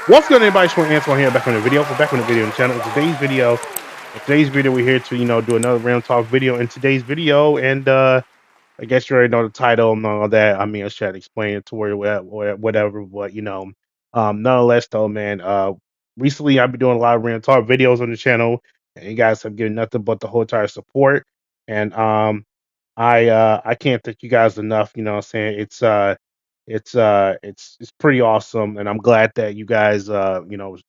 What's good, everybody? It's Antoine here, back on the video. We're back on the video on the channel. In today's video, we're here to do another round talk video. In today's video, and I guess you already know the title and all that. I mean, I should explain it to where whatever, but nonetheless, though, man. Recently I've been doing a lot of random talk videos on the channel, and you guys have given nothing but the whole entire support. And I can't thank you guys enough. You know what I'm saying? It's pretty awesome, and I'm glad that you guys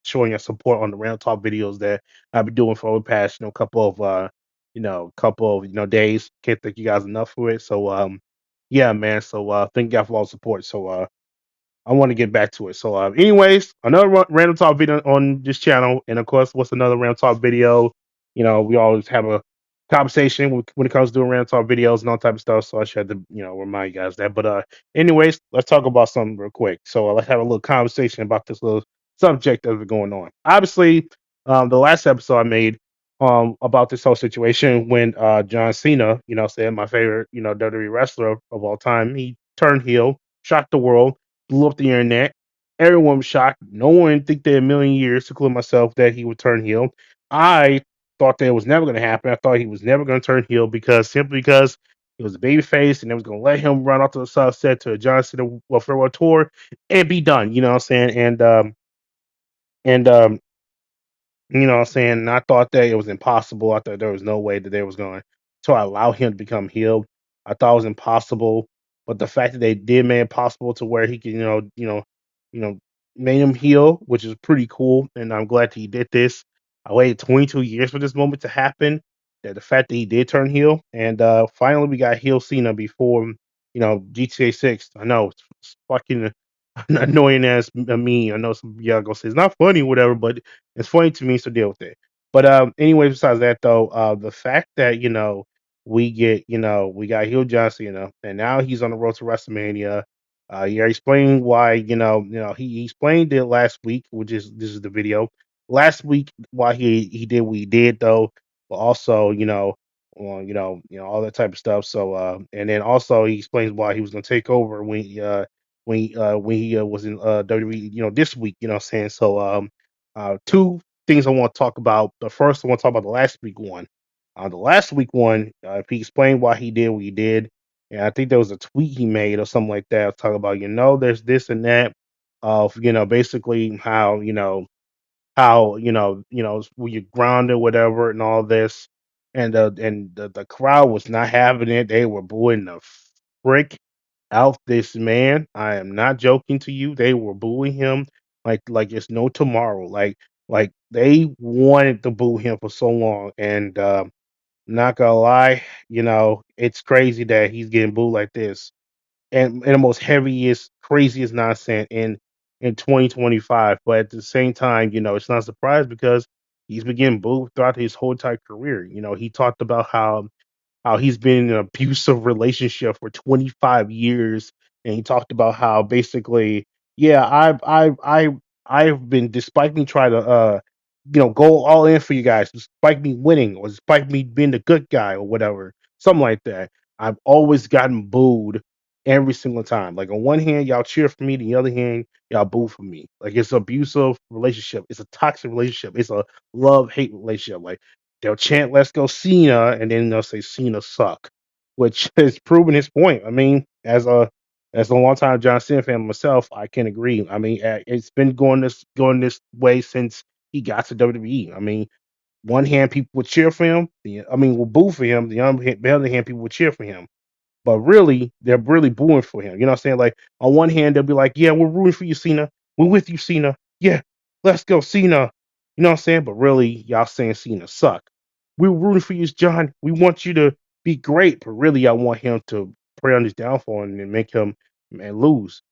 showing your support on the random talk videos that I've been doing for the past couple of days. Can't thank you guys enough for it. So yeah, man. So thank you guys for all the support. So I want to get back to it. So, anyways, another random talk video on this channel, and of course, what's another random talk video? We always have a conversation when it comes to doing random talk videos and all type of stuff. So I should have to, remind you guys that. But anyways, let's talk about something real quick. So let's have a little conversation about this little subject that's been going on. Obviously, the last episode I made about this whole situation when John Cena, said my favorite, WWE wrestler of all time, he turned heel, shocked the world, blew up the internet. Everyone was shocked. No one think that a million years, including myself, that he would turn heel. I thought that it was never going to happen. I thought he was never going to turn heel simply because he was a baby face and they was going to let him run off to the sunset to a John Cena farewell tour and be done. You know what I'm saying? And you know what I'm saying? I thought that it was impossible. I thought there was no way that they was going to allow him to become healed. I thought it was impossible. But the fact that they did make it possible to where he can, you know, made him heal, which is pretty cool. And I'm glad that he did this. I waited 22 years for this moment to happen. That the fact that he did turn heel, and finally we got heel Cena before, GTA 6. I know it's fucking annoying as me. I know some y'all gonna say it's not funny, whatever, but it's funny to me, so deal with it. But anyway, besides that though, the fact that we got Hill John Cena, and now he's on the road to WrestleMania. Yeah, explained why he explained it last week, which is this is the video last week why he did what he did though, but also all that type of stuff. So and then also he explains why he was gonna take over when he was in WWE, this week, you know what I'm saying? So two things I want to talk about. The first I want to talk about the last week one. The last week one, he explained why he did what he did. And I think there was a tweet he made or something like that talking about, there's this and that of, basically how when you're grounded, whatever, and all this, and the crowd was not having it. They were booing the frick out this man. I am not joking to you. They were booing him like it's no tomorrow. Like they wanted to boo him for so long, and not gonna lie, it's crazy that he's getting booed like this and the most heaviest, craziest nonsense in 2025. But at the same time, it's not a surprise because he's been getting booed throughout his whole entire career. He talked about how he's been in an abusive relationship for 25 years, and he talked about how basically, yeah, I've been, despite me trying to go all in for you guys, despite me winning or despite me being the good guy or whatever, something like that. I've always gotten booed every single time. Like on one hand, y'all cheer for me, the other hand, y'all boo for me. Like it's an abusive relationship. It's a toxic relationship. It's a love hate relationship. Like they'll chant "Let's go Cena" and then they'll say Cena suck, which has proven his point. I mean, as a long time John Cena fan myself, I can agree. I mean, it's been going this way since he got to WWE. I mean, one hand people would cheer for him, will boo for him. The other hand people would cheer for him. But really, they're really booing for him. You know what I'm saying? Like on one hand, they'll be like, "Yeah, we're rooting for you, Cena. We're with you, Cena. Yeah, let's go, Cena." You know what I'm saying? But really, y'all saying Cena suck. We're rooting for you, John. We want you to be great, but really, I want him to prey on his downfall and make him lose.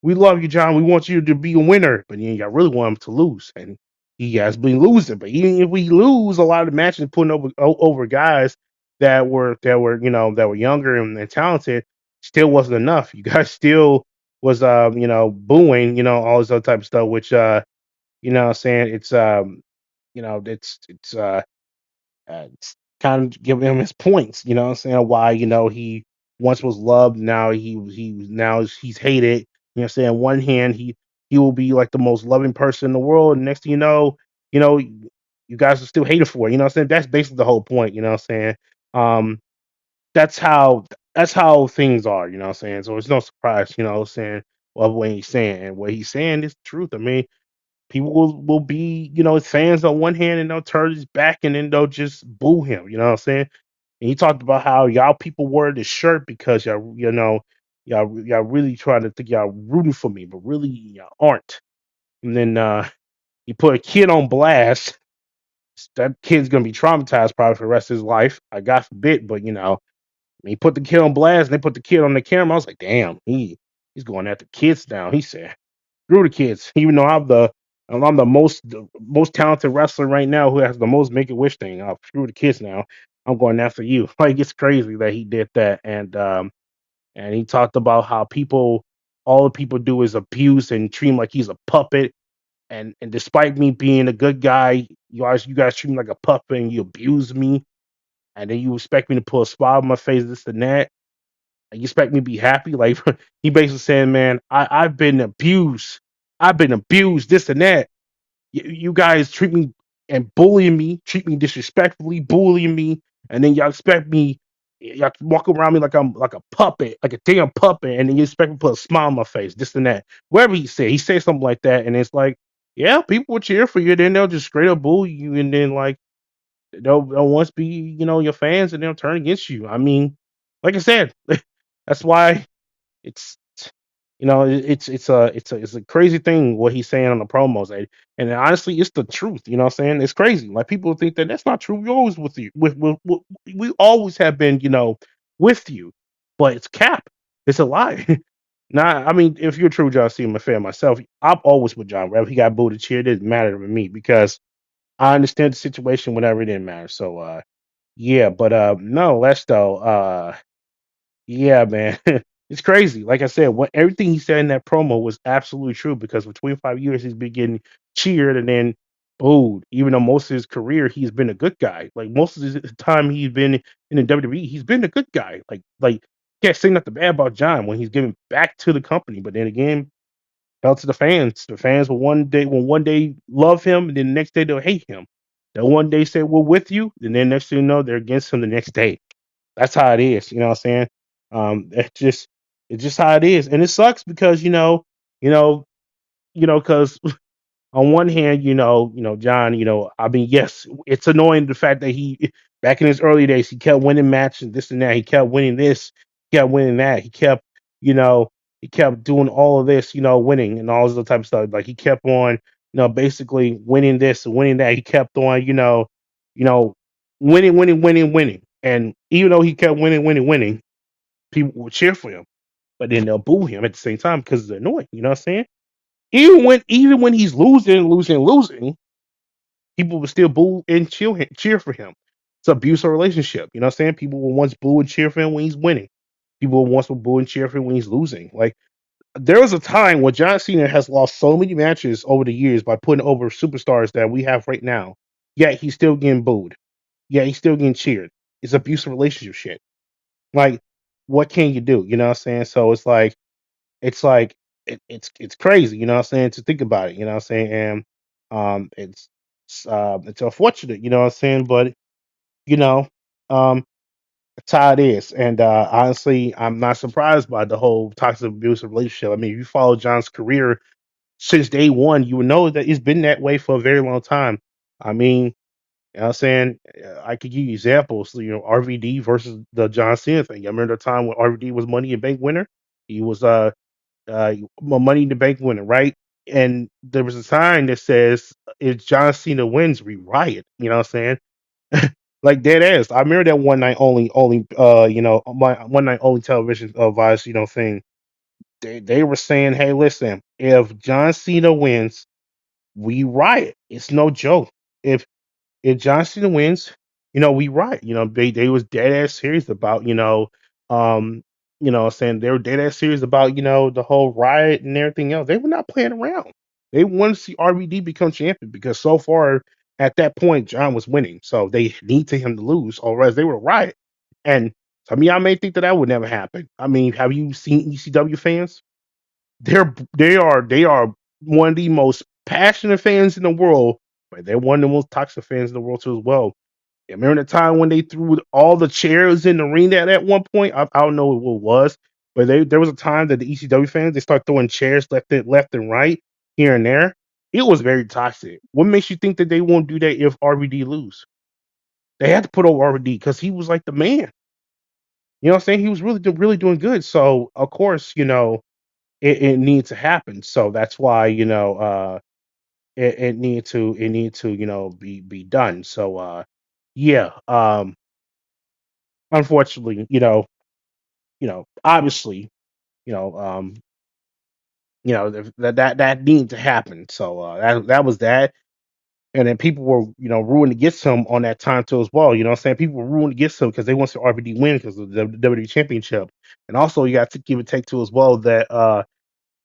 We love you, John. We want you to be a winner, but then y'all really want him to lose, and he has been losing. But even if we lose a lot of matches, putting over guys that were younger and talented, still wasn't enough. You guys still was booing, all this other type of stuff, which what I'm saying, it's kind of giving him his points, you know what I'm saying? Why, he once was loved, now he's hated. You know what I'm saying? On one hand, he will be like the most loving person in the world. And next thing you know, you guys are still hated for it. You know what I'm saying? That's basically the whole point. You know what I'm saying? Um, that's how things are. You know what I'm saying? So it's no surprise. You know what I'm saying? Of what he's saying, and what he's saying is the truth. I mean, people will be, his fans on one hand, and they'll turn his back, and then they'll just boo him. You know what I'm saying? And he talked about how y'all people wore this shirt because y'all really trying to think y'all rooting for me, but really y'all aren't. And then he put a kid on blast. That kid's gonna be traumatized probably for the rest of his life. I God forbid, but he put the kid on blast and they put the kid on the camera. I was like, damn, he's going after kids now. He said, screw the kids. Even though I'm the most talented wrestler right now who has the most make a wish thing. I'll screw the kids now. I'm going after you. Like it's crazy that he did that. And he talked about how all the people do is abuse and treat him like he's a puppet. And despite me being a good guy, you guys treat me like a puppet and you abuse me. And then you expect me to put a smile on my face, this and that. You expect me to be happy? Like he basically saying, man, I've been abused. I've been abused, this and that. You guys treat me and bullying me, treat me disrespectfully, bullying me, and then y'all expect me, y'all walk around me like I'm like a puppet, like a damn puppet, and then you expect me to put a smile on my face, this and that. Whatever he said something like that, and it's like, yeah, people will cheer for you, then they'll just straight up bully you, and then like they'll once be, your fans, and they'll turn against you. I mean, like I said, that's why it's it's a crazy thing what he's saying on the promos, and honestly, it's the truth. You know what I'm saying? It's crazy. Like people think that that's not true. We always with you. We always have been, with you, but it's cap. It's a lie. Nah, I mean, if you're a true John Cena fan myself, I'm always with John. Whether he got booed or cheered, it didn't matter to me because I understand the situation. Whenever it didn't matter. So, yeah, but no, less though. Yeah, man. It's crazy. Like I said, what everything he said in that promo was absolutely true because for 25 years he's been getting cheered and then booed. Even though most of his career he's been a good guy. Like most of his time he's been in the WWE, he's been a good guy. Like can't say nothing bad about John when he's giving back to the company. But then again, fell to the fans. The fans will one day love him and then the next day they'll hate him. They'll one day say we're with you, and then next thing you know, they're against him the next day. That's how it is. You know what I'm saying? It's just how it is, and it sucks because you know, because on one hand, John, I mean, yes, it's annoying the fact that he back in his early days he kept winning matches, this and that. He kept winning this, he kept winning that. You know, he kept doing all of this, winning and all this other type of stuff. Like he kept on, basically winning this and winning that. He kept on, you know, winning, winning, winning, winning. And even though he kept winning, winning, winning, people would cheer for him, but then they'll boo him at the same time because it's annoying. You know what I'm saying? Even when he's losing, losing, losing, people will still boo and cheer for him. It's an abusive relationship. You know what I'm saying? People will once boo and cheer for him when he's winning. People will once boo and cheer for him when he's losing. Like there was a time when John Cena has lost so many matches over the years by putting over superstars that we have right now. Yet he's still getting booed. Yet he's still getting cheered. It's abusive relationship shit. Like, what can you do? You know what I'm saying? So it's like it's crazy, you know what I'm saying, to think about it, you know what I'm saying? And it's unfortunate, you know what I'm saying, but you know, um that's how it is. And honestly, I'm not surprised by the whole toxic abusive relationship. I mean, if you follow John's career since day one, you would know that it's been that way for a very long time. I mean, you know what I'm saying? I could give you examples, RVD versus the John Cena thing. I remember the time when RVD was Money in Bank winner. He was Money in the Bank winner, right? And there was a sign that says, "If John Cena wins, we riot." You know what I'm saying? Like dead ass. I remember that one night only, my one night only television advice, thing. They were saying, "Hey, listen, if John Cena wins, we riot." It's no joke. If John Cena wins, we right. They was dead ass serious about, um, saying they were dead ass serious about, the whole riot and everything else. They were not playing around. They wanted to see RVD become champion because so far at that point John was winning. So they need to him to lose, or else they would riot. And some of y'all may think that that would never happen. I mean, have you seen ECW fans? They are one of the most passionate fans in the world, but they're one of the most toxic fans in the world too as well. And remember the time when they threw all the chairs in the ring at one point? I don't know what it was, but there was a time that the ECW fans they start throwing chairs left and right here and there. It was very toxic. What makes you think that they won't do that if RVD lose? They had to put over RVD because he was like the man. You know what I'm saying? He was really doing good. So of course, it needs to happen. So that's why it need to be done. So yeah, unfortunately, obviously, you know, um, that needed to happen. So that was that. And then people were, rooting against him on that time too as well. You know what I'm saying? People were rooting against him because they want to see RVD win because of the WWE Championship. And also, you got to give and take too as well that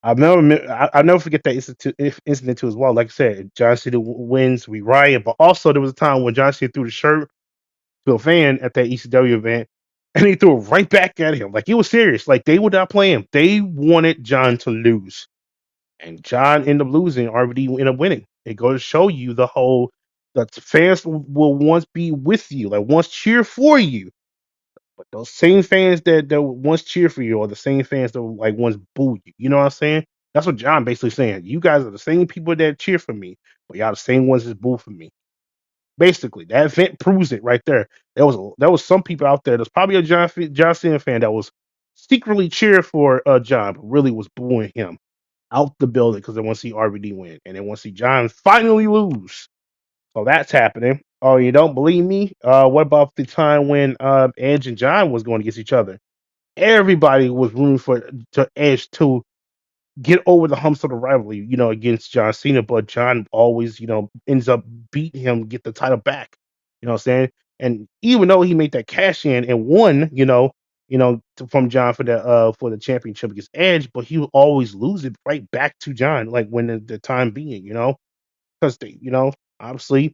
I'll never forget that incident too as well. Like I said, John Cena wins, we riot. But also, there was a time when John Cena threw the shirt to a fan at that ECW event, and he threw it right back at him. Like he was serious. Like they would not play him. They wanted John to lose, and John ended up losing. RVD ended up winning. It goes to show you the fans will once be with you, like once cheer for you. But those same fans that once cheer for you are the same fans that like once boo you. You know what I'm saying? That's what John basically saying. You guys are the same people that cheer for me, but y'all the same ones that boo for me. Basically, that event proves it right there. There was some people out there. There's probably a John Cena fan that was secretly cheering for John, but really was booing him out the building because they want to see RVD win and they want to see John finally lose. So that's happening. Oh, you don't believe me? What about the time when Edge and John was going against each other? Everybody was rooting for to Edge to get over the humps of the rivalry, against John Cena, but John always, ends up beating him, get the title back. You know what I'm saying? And even though he made that cash in and won, from John for the championship against Edge, but he would always lose it right back to John, like when the time being, because they, obviously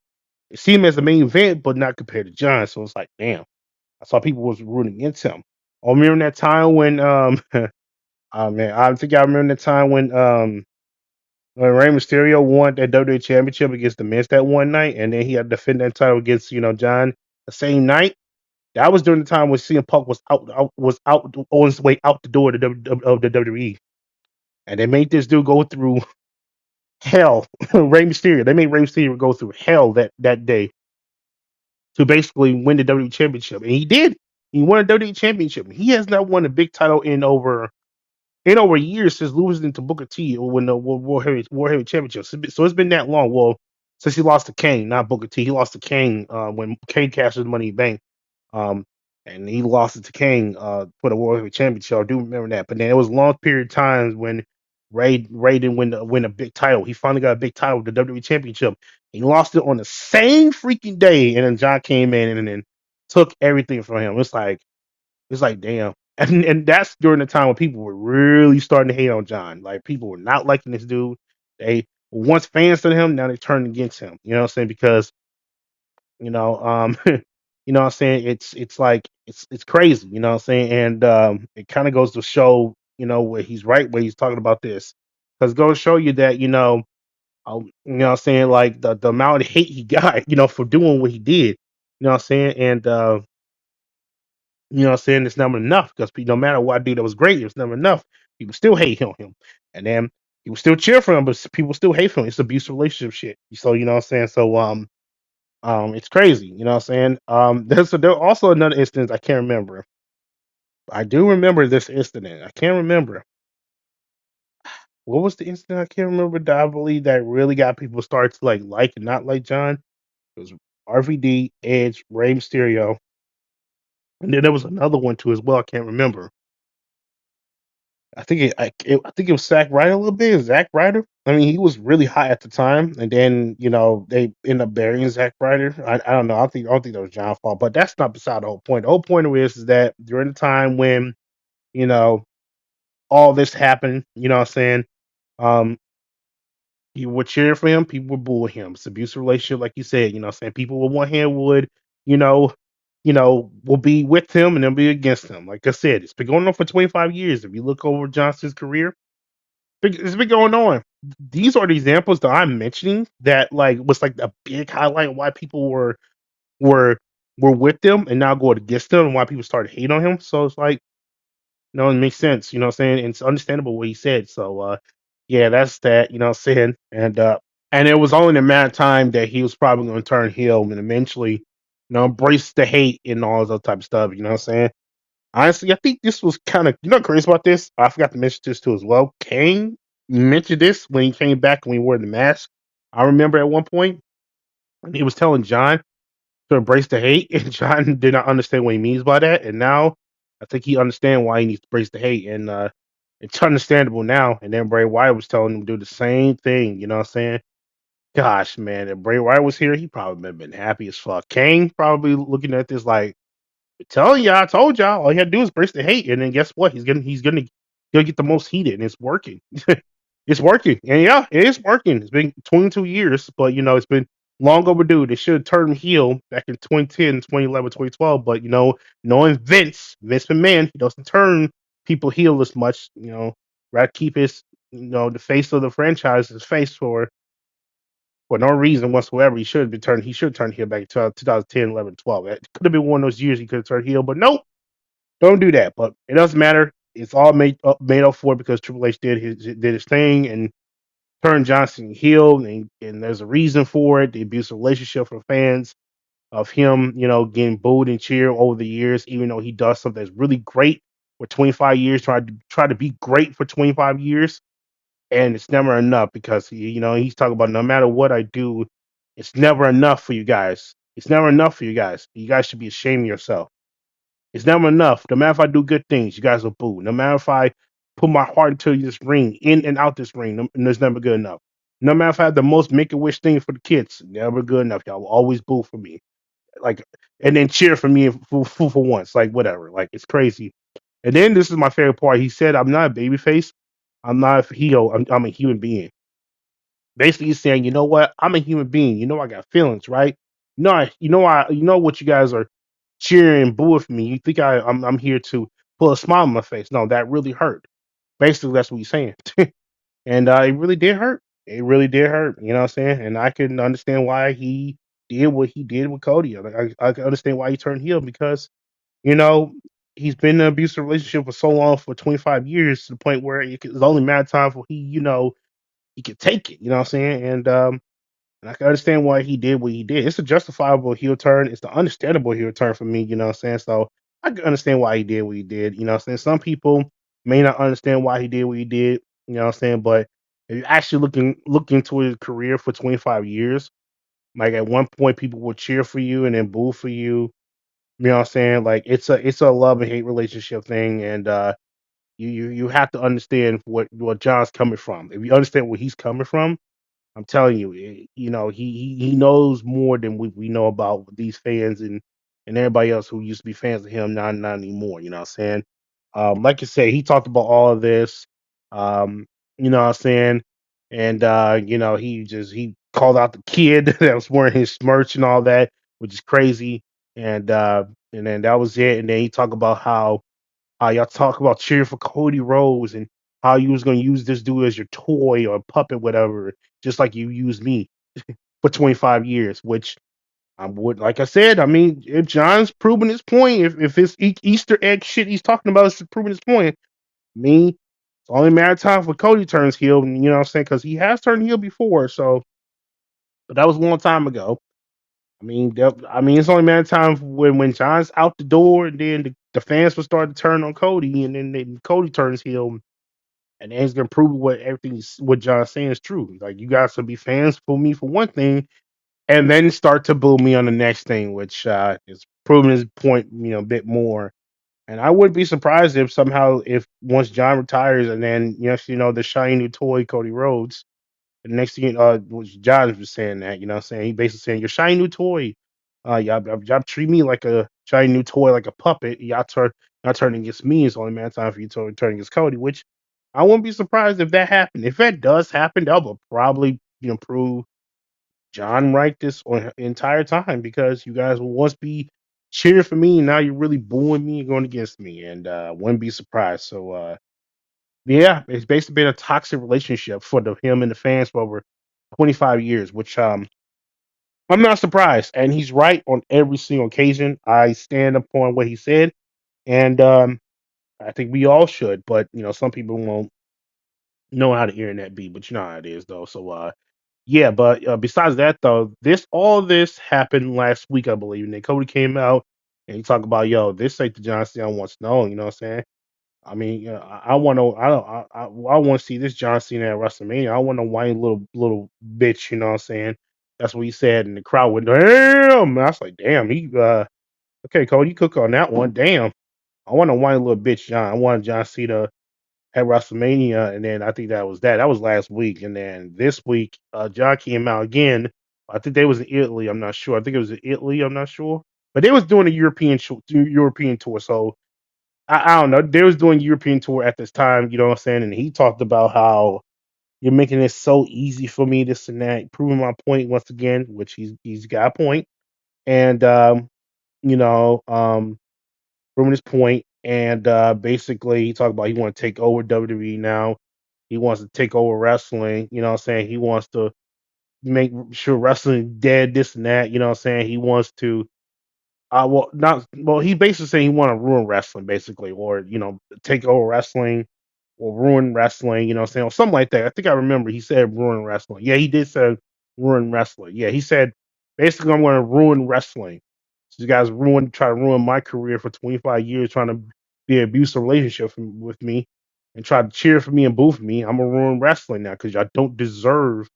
they see him as the main event, but not compared to John. So it's like, damn, I saw people was rooting against him. I remember that time when oh man, I think I remember the time when Rey Mysterio won that WWE Championship against the Miz that one night, and then he had to defend that title against John the same night. That was during the time when CM Punk was out on his way out the door of the WWE, and they made this dude go through hell. Rey Mysterio, they made Rey Mysterio go through hell that day to basically win the WWE Championship, and he did. He won a WWE Championship. He has not won a big title in over years since losing to Booker T or when the World Heavyweight Championship. So it's been that long. Well, since he lost to Kane, not Booker T, he lost to Kane when Kane cashed his Money in Bank, um, and he lost it to Kane for the World Heavyweight Championship. I do remember that. But then there was a long period of times when Ray didn't win a big title. He finally got a big title, the WWE Championship. He lost it on the same freaking day, and then John came in and then took everything from him. It's like damn. And that's during the time when people were really starting to hate on John. Like people were not liking this dude. They were once fans of him, now they turned against him. You know what I'm saying? Because, you know what I'm saying, it's like it's crazy, you know what I'm saying? And it kind of goes to show, where he's right, where he's talking about this. Because it goes to show you that, you know what I'm saying, like the amount of hate he got, for doing what he did. You know what I'm saying? And you know what I'm saying? It's never enough because no matter what I do that was great, it's never enough. People still hate him. And then people still cheer for him, but people still hate for him. It's abusive relationship shit. So you know what I'm saying? So it's crazy, you know what I'm saying? There also another instance I can't remember. I do remember this incident. I can't remember. What was the incident I can't remember that I believe that really got people start to like and not like John? It was RVD, Edge, Rey Mysterio, and then there was another one too as well. I can't remember. I think it was Zack Ryder a little bit. Zack Ryder. I mean, he was really high at the time, and then they end up burying Zack Ryder. I don't know. I don't think that was John's fault, but that's not beside the whole point. The whole point of this is that during the time when you know all this happened, you know what I'm saying. Um, People were cheering for him. People were booing him. It's an abusive relationship, like you said. You know what I'm saying. People with one hand would, you know, will be with him and they'll be against him. Like I said, it's been going on for 25 years. If you look over Johnson's career, it's been going on. these are the examples that I'm mentioning that like was like a big highlight why people were were with them and now going against them and why people started hating on him. So it's like, no, it makes sense, you know what I'm saying? And it's understandable what he said. So yeah, that's that, you know what I'm saying? And it was only a matter of time that he was probably gonna turn heel and eventually, embrace the hate and all that type of stuff, you know what I'm saying? Honestly, I think this was kind of, crazy about this. I forgot to mention this too as well. Kane mentioned this when he came back when he wore the mask. I remember at one point when he was telling John to embrace the hate, and John did not understand what he means by that. And now I think he understands why he needs to embrace the hate, and it's understandable now. And then Bray Wyatt was telling him to do the same thing. You know what I'm saying? Gosh, man, if Bray Wyatt was here, he probably would have been happy as fuck. Kane probably looking at this like, telling y'all, I told y'all, all he had to do is brace the hate, and then guess what? He's gonna get the most heated, and it's working. It's working, and yeah, it is working. It's been 22 years, but it's been long overdue. They should have turned him heel back in 2010, 2011, 2012. But knowing Vince McMahon, he doesn't turn people heel as much. Rather keep his, the face of the franchise, his face for no reason whatsoever. He should turn heel back in 2010, 11, 12. It could have been one of those years he could have turned heel, but nope, don't do that. But it doesn't matter. It's all made up for because Triple H did his thing and turned Johnson heel, and there's a reason for it. The abusive relationship for fans of him, getting booed and cheered over the years, even though he does something that's really great for 25 years, try to be great for 25 years, and it's never enough because he's talking about no matter what I do, it's never enough for you guys. It's never enough for you guys. You guys should be ashamed of yourself. It's never enough. No matter if I do good things, you guys will boo. No matter if I put my heart into this ring, in and out this ring, it's never good enough. No matter if I have the most make a wish thing for the kids, never good enough. Y'all will always boo for me, like, and then cheer for me for once, like whatever. Like it's crazy. And then this is my favorite part. He said, "I'm not a babyface. I'm not a heel. I'm a human being." Basically, he's saying, you know what? I'm a human being. I got feelings, right? You know what you guys are cheering and booing for me. You think I'm here to put a smile on my face? No, that really hurt. Basically, that's what he's saying, and it really did hurt. It really did hurt. You know what I'm saying? And I can understand why he did what he did with Cody. I can understand why he turned heel because you know he's been in an abusive relationship for so long, for 25 years, to the point where it's only a matter of time for he could take it. You know what I'm saying? And I can understand why he did what he did. It's a justifiable heel turn. It's the understandable heel turn for me. You know what I'm saying? So I can understand why he did what he did. You know what I'm saying? Some people may not understand why he did what he did. You know what I'm saying? But if you're actually looking into his career for 25 years, like at one point people will cheer for you and then boo for you. You know what I'm saying? Like it's a love and hate relationship thing, and you have to understand what John's coming from. If you understand where he's coming from, I'm telling you, he knows more than we know about these fans and everybody else who used to be fans of him, not anymore. You know what I'm saying? Like I said, he talked about all of this. You know what I'm saying? And he called out the kid that was wearing his merch and all that, which is crazy. And then that was it. And then he talked about how y'all talk about cheering for Cody Rhodes and how you was gonna use this dude as your toy or puppet, whatever, just like you used me for 25 years, which I would, like I said, I mean, if John's proving his point, if his Easter egg shit he's talking about is proving his point, me, it's only a matter of time for Cody turns heel, and you know what I'm saying? Because he has turned heel before, so, but that was a long time ago. It's only a matter of time when John's out the door, and then the fans will start to turn on Cody, and then Cody turns heel, and then he's gonna prove what John's saying is true. Like you guys will be fans for me for one thing, and then start to boo me on the next thing, which is proving his point, a bit more. And I wouldn't be surprised if somehow, if once John retires, and then the shiny new toy Cody Rhodes, the next thing which John was saying that, what I'm saying, he basically saying your shiny new toy, y'all treat me like a shiny new toy, like a puppet. Y'all turn against me. It's only a matter of time for you to turn against Cody, which I wouldn't be surprised if that happened. If that does happen, that will probably prove John right this entire time, because you guys will once be cheering for me, and now you're really booing me and going against me, and wouldn't be surprised. So Yeah, it's basically been a toxic relationship for the him and the fans for over 25 years, which I'm not surprised. And he's right on every single occasion. I stand upon what he said, and I think we all should. But some people won't know how the internet be, but you know how it is though. So yeah, but besides that though, this happened last week, I believe. And then Cody came out and he talked about, yo, this ain't the John Cena I once known. You know what I'm saying? I mean, I want to. I don't. I want to see this John Cena at WrestleMania. I want a whiny little bitch. You know what I'm saying? That's what he said, and the crowd went, "Damn!" I was like, "Damn, he okay, Cody, you cook on that one. Damn, I want a whiny little bitch, John. I want John Cena at WrestleMania, and then I think that was that. That was last week, and then this week, John came out again. I think they was in Italy. I'm not sure. I think it was in Italy. I'm not sure, but they was doing a European tour, so I don't know. They was doing European tour at this time, you know what I'm saying? And he talked about how you're making it so easy for me, this and that, proving my point once again, which he's got a point. And you know, proving his point. And basically he talked about he want to take over WWE now. He wants to take over wrestling, you know what I'm saying? He wants to make sure wrestling dead, this and that, you know what I'm saying? He wants to well, not well. He basically saying he want to ruin wrestling, basically, or take over wrestling, or ruin wrestling. You know, what I'm saying, or something like that. I think I remember he said ruin wrestling. Yeah, he did say ruin wrestling. Yeah, he said basically I'm going to ruin wrestling. So you guys try to ruin my career for 25 years, trying to be an abusive relationship with me, and try to cheer for me and boo for me. I'm gonna ruin wrestling now because y'all don't deserve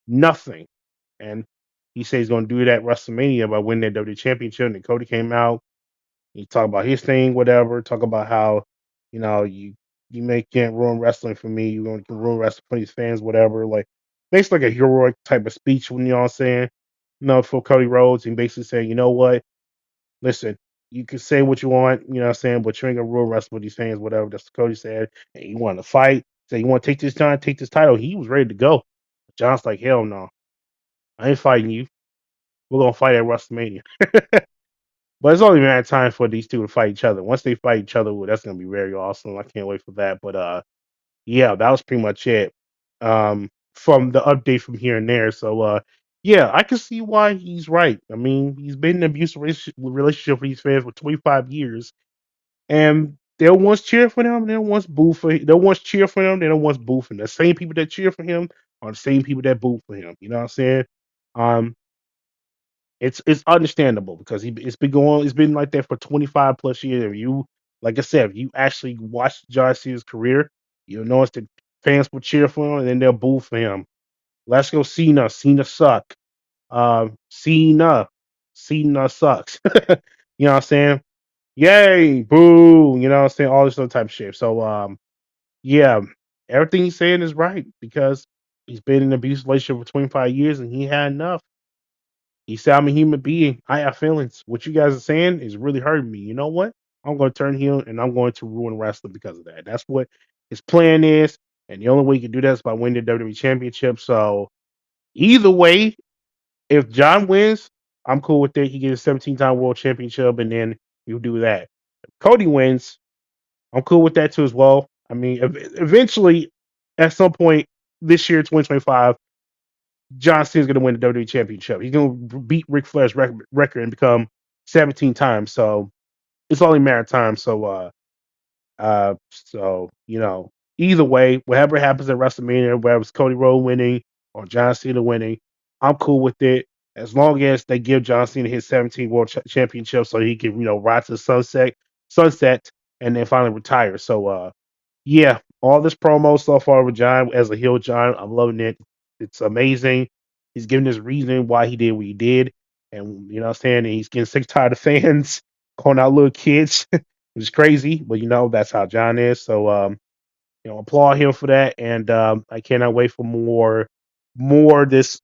nothing. And he says he's going to do that at WrestleMania by winning that WWE Championship. And then Cody came out. He talked about his thing, whatever. Talk about how you can't ruin wrestling for me. You're going to ruin wrestling for these fans, whatever. Like basically like a heroic type of speech. When you know what I'm saying, for Cody Rhodes, and basically saying, you know what, listen. You can say what you want, you know what I'm saying, but you ain't gonna ruin wrestling with these fans, whatever. That's what Cody said. And he wanted to fight. Say you want to take this time, take this title. He was ready to go. John's like, hell no. I ain't fighting you. We're gonna fight at WrestleMania. But it's only a matter of time for these two to fight each other. Once they fight each other, well, that's gonna be very awesome. I can't wait for that. But yeah, that was pretty much it. From the update from here and there. So yeah, I can see why he's right. I mean, he's been in an abusive relationship with these fans for 25 years, and they'll once cheer for them, they'll once boo for him. They'll once cheer for him, they don't once boo for him. The same people that cheer for him are the same people that boo for him. You know what I'm saying? Um, it's understandable because it's been like that for 25 plus years. If you like I said, if you actually watch John Cena's career, you'll notice that fans will cheer for him and then they'll boo for him. Let's go Cena. Cena suck. Cena. Cena sucks. You know what I'm saying? Yay, boo. You know what I'm saying? All this other type of shit. So yeah, everything he's saying is right because he's been in an abusive relationship for 25 years and he had enough. He said, I'm a human being. I have feelings. What you guys are saying is really hurting me. You know what? I'm going to turn heel and I'm going to ruin wrestling because of that. That's what his plan is. And the only way you can do that is by winning the WWE Championship. So either way, if John wins, I'm cool with it. He gets a 17-time World Championship and then he'll do that. If Cody wins, I'm cool with that too as well. I mean, eventually, at some point this year, 2025, John Cena's going to win the WWE Championship. He's going to beat Ric Flair's record and become 17 times. So it's only a matter of time. So either way, whatever happens at WrestleMania, whether it's Cody Rhodes winning or John Cena winning, I'm cool with it as long as they give John Cena his 17 World Championship so he can ride to the sunset, and then finally retire. So yeah, all this promo so far with John as a heel John, I'm loving it. It's amazing. He's giving us reason why he did what he did. And you know what I'm saying? And he's getting sick tired of fans calling out little kids, which is crazy. But that's how John is. So applaud him for that. And I cannot wait for more this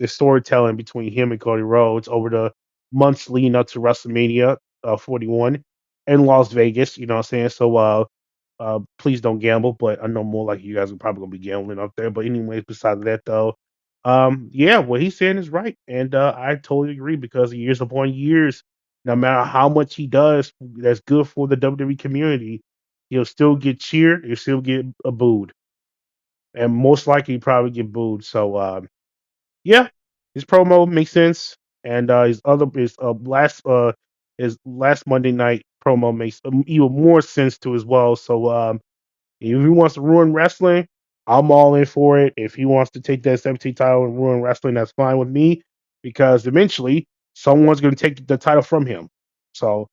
storytelling between him and Cody Rhodes over the months leading up to WrestleMania 41 in Las Vegas. You know what I'm saying? So please don't gamble, but I know more like you guys are probably gonna be gambling up there. But anyways, besides that though, yeah, what he's saying is right, and I totally agree because years upon years, no matter how much he does, that's good for the WWE community. he'll still get cheered, he'll still get booed, and most likely probably get booed. So yeah, his promo makes sense, and his last Monday night promo makes even more sense too as well. So if he wants to ruin wrestling, I'm all in for it. If he wants to take that 17 title and ruin wrestling, that's fine with me because eventually someone's going to take the title from him. So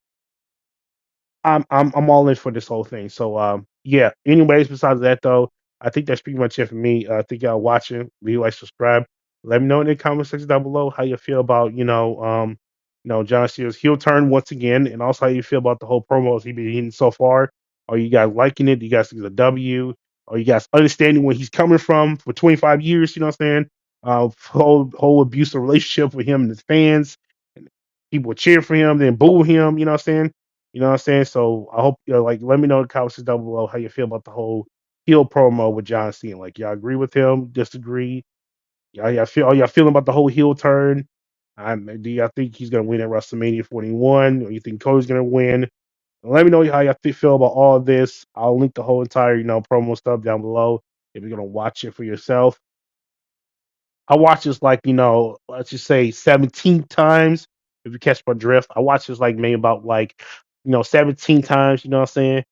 I'm all in for this whole thing. So yeah. Anyways, besides that though, I think that's pretty much it for me. Thank y'all watching. Leave like, subscribe. Let me know in the comment section down below how you feel about John Cena's heel turn once again, and also how you feel about the whole promos he been hitting so far. Are you guys liking it? Do you guys think it's a W? Are you guys understanding where he's coming from for 25 years? You know what I'm saying? Whole abusive relationship with him and his fans. And people would cheer for him, then boo him. You know what I'm saying? You know what I'm saying? So I hope like let me know in the comments down below how you feel about the whole heel promo with John Cena. Like y'all agree with him? Disagree? Y'all feeling about the whole heel turn? Do y'all think he's gonna win at WrestleMania 41? Or you think Cody's gonna win? Let me know how y'all feel about all of this. I'll link the whole entire promo stuff down below if you're gonna watch it for yourself. I watched this like, let's just say 17 times. If you catch my drift, I watched this like maybe about like, 17 times, you know what I'm saying?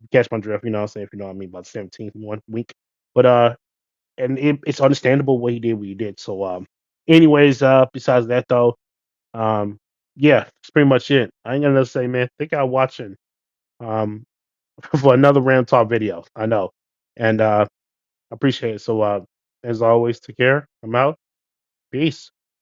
You catch my drift, you know what I'm saying? If you know what I mean, about 17th one week. But and it's understandable what he did. So anyways, besides that though, um yeah, that's pretty much it. I ain't gonna say, man, think I'm watching um for another Ram Talk video. I know. And I appreciate it. So as always, take care. I'm out. Peace.